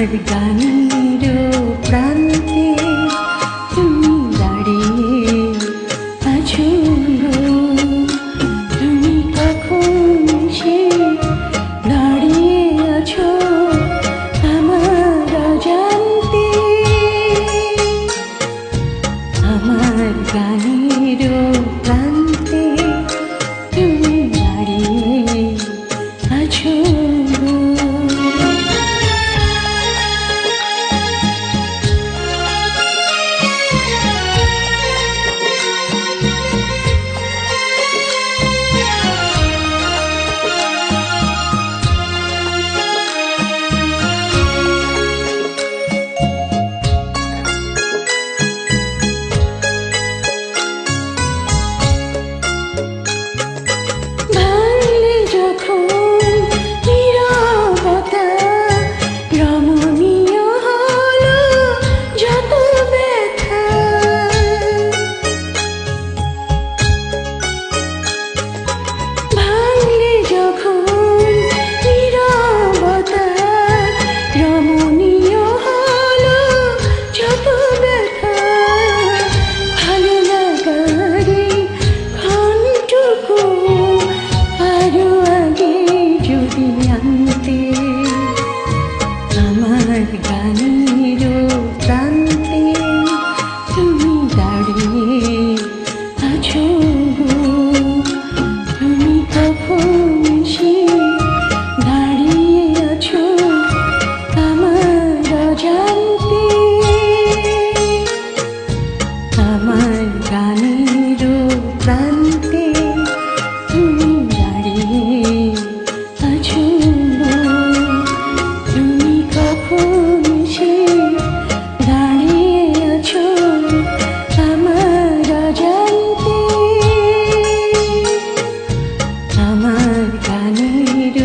আমার গানের প্রান্তে তুমি দাঁড়িয়ে আছো গো। তুমি কখন সে দাঁড়িয়ে আছো আমার অজান্তে। আমার গানের প্রান্তে তুমি দাঁড়িয়ে আছো গো। আমার গানের প্রান্তে তুমি দাঁড়িয়ে আছো গো। তুমি কখন সে দাঁড়িয়ে আছো আমার অজান্তে। আমার গানের প্রান্তে তুমি দাঁড়িয়ে আছো গো। তুমি কখন সে দাঁড়িয়ে আছো আমার অজান্তে। আমার গানের